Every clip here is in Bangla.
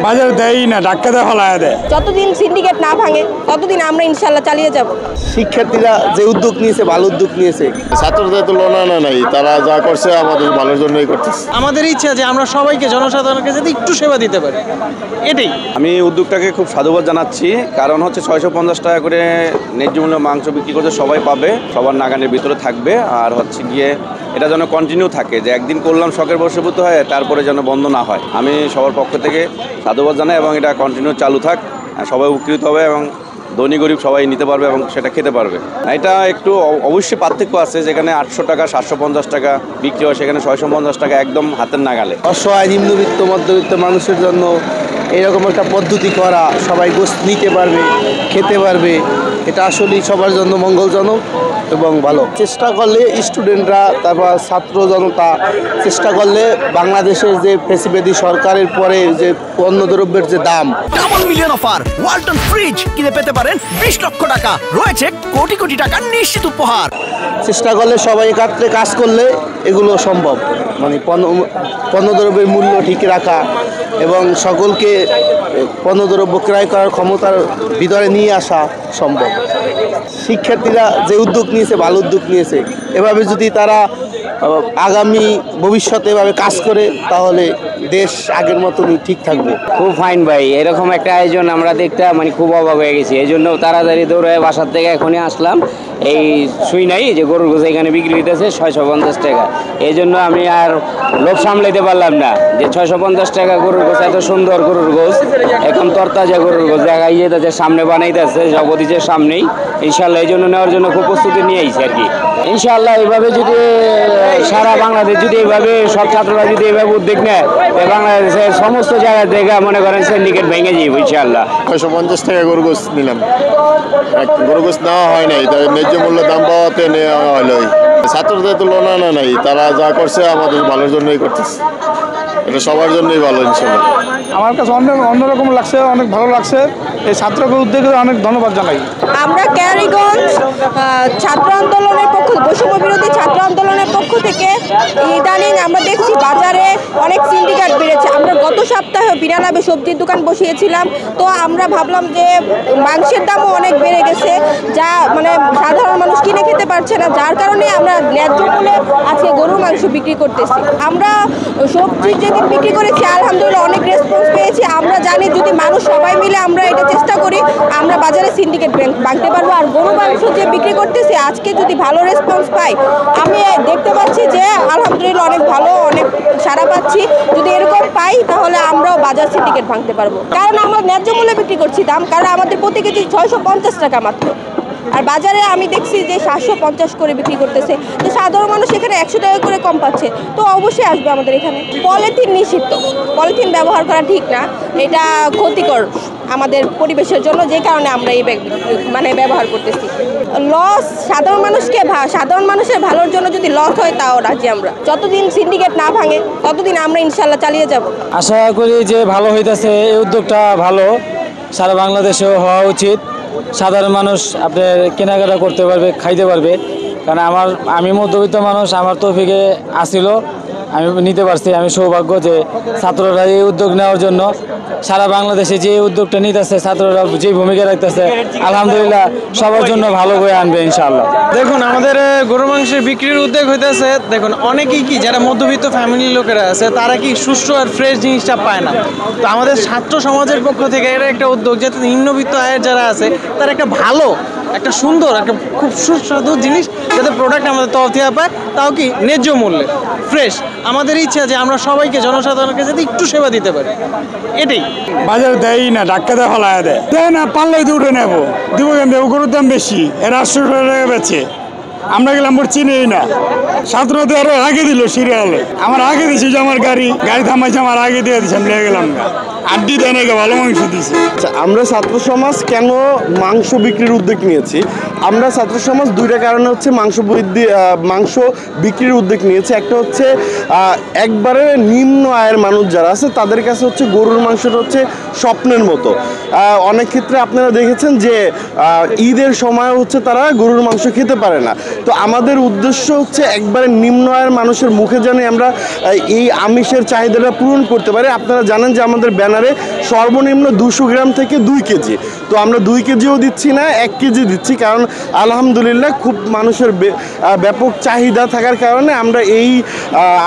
বাজার দেয়ই না, ধাক্কা দিয়ে ফলায়া দেয়। যতদিন সিন্ডিকেট না ভাঙে ততদিন আমরা ইনশাল্লাহ চালিয়ে যাব। শিক্ষার্থীরা যে উদ্যোগ নিয়েছে, ভালো উদ্যোগ নিয়েছে। ছাত্রদের তুলনা নাই, তারা যা করছে আমাদের ভালোর জন্যই করতেছে। আমাদের ইচ্ছা যে আমরা সবাইকে, জনসাধারণকে যাতে একটু সেবা দিতে পারি, এটাই। আমি উদ্যোগটাকে খুব সাধুবাদ জানাচ্ছি, কারণ হচ্ছে 650 টাকা করে ন্যায্য মূল্য মাংস বিক্রি করতে সবাই পাবে, সবার নাগানের ভিতরে থাকবে। আর হচ্ছে গিয়ে এটা যেন কন্টিনিউ থাকে, যে একদিন করলাম শখের বশীভূত হয়ে তারপরে যেন বন্ধ না হয়। আমি সবার পক্ষ থেকে সাধুবাদ জানাই এবং এটা কন্টিনিউ চালু থাক, সবাই উপকৃত হবে এবং ধনী গরিব সবাই নিতে পারবে এবং সেটা খেতে পারবে। এটা একটু অবশ্যই পার্থক্য আছে, যেখানে 800 টাকা 750 টাকা বিক্রি হয়, সেখানে 650 টাকা একদম হাতের নাগালে। অসহায় নিম্নবিত্ত মধ্যবিত্ত মানুষের জন্য এরকম একটা পদ্ধতি করা, সবাই গোশত নিতে পারবে, খেতে পারবে, এটা আসলেই সবার জন্য মঙ্গলজনক এবং ভালো। চেষ্টা করলে স্টুডেন্টরা, তারপর ছাত্র জনতা চেষ্টা করলে বাংলাদেশের যে ফেসিলিটি সরকারের পরে যে পণ্যদ্রব্যের যে দাম, double million offer Walton fridge কিনে পেতে পারেন 20 লক্ষ টাকা, রয়েছে কোটি কোটি টাকার নিশ্চিত উপহার। চেষ্টা করলে সবাই একাত্রে কাজ করলে এগুলো সম্ভব, মানে পণ্যদ্রব্যের মূল্য ঠিক রাখা এবং সকলকে পণ্যদ্রব্য ক্রয় করার ক্ষমতার ভিতরে নিয়ে আসা সম্ভব। শিক্ষার্থীরা যে উদ্যোগ নিয়েছে, ভালো উদ্যোগ নিয়েছে। এভাবে যদি তারা আগামী ভবিষ্যতে এভাবে কাজ করে তাহলে দেশ আগের মতনই ঠিক থাকবে। খুব ফাইন ভাই, এরকম একটা আয়োজন আমরা দেখতে মানে খুব অবাক হয়ে গেছি। এই জন্য তাড়াতাড়ি দৌড়ে বাসার থেকে এখনই আসলাম। এই শুই নাই যে গরুর গোছ এখানে বিক্রি হইতেছে 650 টাকা। এই জন্য আমি আর লোভ সামলাইতে পারলাম না যে 650 টাকা গরুর গোছ, এত সুন্দর গরুর গোছ, এখন তরতাজা গরুর গোছ দেখাই যেতেছে, সামনে বানাইতেছে জগদীশের সামনেই। ইনশাল্লাহ এই জন্য নেওয়ার জন্য খুব প্রস্তুতি নিয়ে আইছি আর কি। ইনশাল্লাহ এইভাবে যদি সারা বাংলাদেশ যদি এইভাবে সব ছাত্ররা যদি এইভাবে উদ্যোগ নেয়, বাংলাদেশের সমস্ত জায়গা থেকে মনে করেন সিন্ডিকেট ভেঙে যাবে ইনশাল্লাহ। 650 টাকা গরু গোশত নিলাম, গরু গোশত নেওয়া হয় নাই, তাই ন্যায্য মূল্য দাম পাওয়াতে নেওয়া হলো। ছাত্রদের তুলনা নাই, তারা যা করছে আমাদের ভালোর জন্যই করতেছে, এটা সবার জন্যই ভালো ইনশাল্লাহ। আমার কাছে অন্যরকম লাগছে, অনেক ভালো লাগছে। এই ছাত্রদের উদ্যোগে অনেক ধন্যবাদ জানাই। আমরা কেরানীগঞ্জ ছাত্র আন্দোলনের পক্ষ, বৈষম্য বিরোধী ছাত্র আন্দোলনের পক্ষ থেকে ইদানিং আমরা দেখছি বাজারে অনেক সিন্ডিকেট বেড়েছে। আমরা গত সপ্তাহে বিনালাভে সবজির দোকান বসিয়েছিলাম, তো আমরা ভাবলাম যে মাংসের দামও অনেক বেড়ে গেছে, যা মানে সাধারণ মানুষ কিনে খেতে পারছে না, যার কারণে আমরা ন্যায্য মূল্যে আজকে গরুর মাংস বিক্রি করতেছি। আমরা সবজি যেদিন বিক্রি করেছি আলহামদুলিল্লাহ অনেক রেসপন্স পেয়েছি। আমরা জানি যদি মানুষ সবাই মিলে আমরা এটা চেষ্টা করি, আমরা বাজারে সিন্ডিকেট ভাঙতে পারবো। আর গরু মাংস যে বিক্রি করতেছি আজকে যদি ভালো রেসপন্স পাই, আমি দেখতে পাচ্ছি যে আলহামদুলিল্লাহ অনেক ভালো, অনেক সাড়া পাচ্ছি। যদি এরকম পাই তাহলে আমরাও বাজার সিন্ডিকেট ভাঙতে পারবো, কারণ আমরা ন্যায্য মূল্যে বিক্রি করছি দাম, কারণ আমাদের প্রতি কেজি 650 টাকা মাত্র। আর বাজারে আমি দেখছি যে 750 করে বিক্রি করতেছে, তো সাধারণ মানুষ এখানে 100 টাকা করে কম পাচ্ছে, তো অবশ্যই আসবে আমাদের এখানে। পলিথিন নিষিদ্ধ, পলিথিন ব্যবহার করা ঠিক না, এটা ক্ষতিকর আমাদের পরিবেশের জন্য, যে কারণে আমরা এই ব্যাগ মানে ব্যবহার করতেছি। লস সাধারণ মানুষের ভালোর জন্য যদি লস হয় তাও রাজি আমরা। যতদিন সিন্ডিকেট না ভাঙে ততদিন আমরা ইনশাল্লাহ চালিয়ে যাব। আশা করি যে ভালো হইতেছে, এই উদ্যোগটা ভালো, সারা বাংলাদেশেও হওয়া উচিত। সাধারণ মানুষ আপনার কেনাকাটা করতে পারবে, খাইতে পারবে, কারণ আমি মধ্যবিত্ত মানুষ, আমার তৌফিকে আসিল, আমি নিতে পারছি। আমি সৌভাগ্য যে ছাত্ররা এই উদ্যোগ নেওয়ার জন্য সারা বাংলাদেশে যে উদ্যোগটা নিতেছে, ছাত্ররা যে ভূমিকা রাখতেছে, আলহামদুলিল্লাহ সবার জন্য ভালো বয়ে আনবে ইনশাআল্লাহ। দেখুন আমাদের গরু মাংসের বিক্রির উদ্যোগ হইতেছে, দেখুন অনেকেই কি যারা মধ্যবিত্ত ফ্যামিলির লোকেরা আছে তারা কি সুষ্ঠু আর ফ্রেশ জিনিসটা পায় না। তো আমাদের ছাত্র সমাজের পক্ষ থেকে এটা একটা উদ্যোগ, যাতে নিম্নবিত্ত আয়ের যারা আছে তারা একটা ভালো, একটা সুন্দর, একটা খুব সুস্বাদু জিনিস যাতে প্রোডাক্ট আমাদের তরফ থেকে পায়, তাও কি ন্যায্য মূল্যে ফ্রেশ। আমাদের ইচ্ছা যে আমরা সবাইকে, জনসাধারণকে যাতে একটু সেবা দিতে পারি, এটাই। বাজার দেয়ই না, ধাক্কা দিয়ে ফলায়া দেয়। দেয় না, পারলেই তো উঠে নেবো, দিব কেন দেবো? গরুর দাম বেশি, এরা 800 টাকা বেচে, আমরা গেলাম চিনেই না। ছাত্রদের আরো আগে দিল সিরিয়ালে, আমার আগে দিছি যে আমার গাড়ি থামাইছে, আমার আগে দিয়ে দিচ্ছে, আমি লেগে গেলাম না। আড্ডি দেয় না, ভালো মাংস দিছে। আমরা ছাত্র সমাজ কেন মাংস বিক্রির উদ্যোগ নিয়েছি? আমরা ছাত্র সমাজ দুইটা কারণে হচ্ছে মাংস বিক্রির উদ্যোগ নিয়েছি। একটা হচ্ছে একবারে নিম্ন আয়ের মানুষ যারা আছে তাদের কাছে হচ্ছে গরুর মাংসটা হচ্ছে স্বপ্নের মতো। অনেক ক্ষেত্রে আপনারা দেখেছেন যে ঈদের সময় হচ্ছে তারা গরুর মাংস খেতে পারে না। তো আমাদের উদ্দেশ্য হচ্ছে একবারে নিম্ন আয়ের মানুষের মুখে যেন আমরা এই আমিষের চাহিদাটা পূরণ করতে পারি। আপনারা জানেন যে আমাদের ব্যানারে সর্বনিম্ন 200 গ্রাম থেকে 2 কেজি। তো আমরা 2 কেজিও দিচ্ছি না, 1 কেজি দিচ্ছি, কারণ আলহামদুলিল্লাহ খুব মানুষের ব্যাপক চাহিদা থাকার কারণে আমরা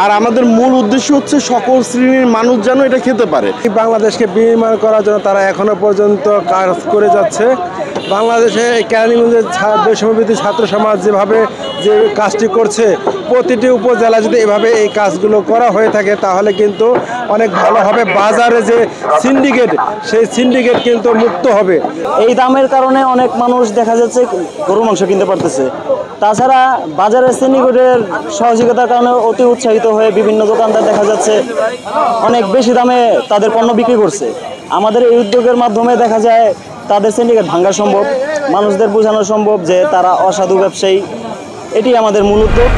আর আমাদের মূল উদ্দেশ্য হচ্ছে সকল শ্রেণীর মানুষ যেন এটা খেতে পারে। বাংলাদেশকে বিনির্মাণ করার জন্য তারা এখনো পর্যন্ত কাজ করে যাচ্ছে। বাংলাদেশে কেরানীগঞ্জের বৈষম্যবিরোধী ছাত্র সমাজ যেভাবে যে কাজটি করছে, প্রতিটি উপজেলা যদি এভাবে এই কাজগুলো করা হয়ে থাকে তাহলে কিন্তু অনেক ভালো হবে। বাজারে যে সিন্ডিকেট, সেই সিন্ডিকেট কিন্তু মুক্ত হবে। এই দামের কারণে অনেক মানুষ দেখা যাচ্ছে গরুর মাংস কিনতে পারতেছে। তাছাড়া বাজারের সিন্ডিকেটের সহযোগিতার কারণে অতি উৎসাহিত হয়ে বিভিন্ন দোকানদার দেখা যাচ্ছে অনেক বেশি দামে তাদের পণ্য বিক্রি করছে। আমাদের এই উদ্যোগের মাধ্যমে দেখা যায় তাদের সিন্ডিকেট ভাঙা সম্ভব, মানুষদের বোঝানো সম্ভব যে তারা অসাধু ব্যবসায়ী। এটি আমাদের মূল উদ্যোগ।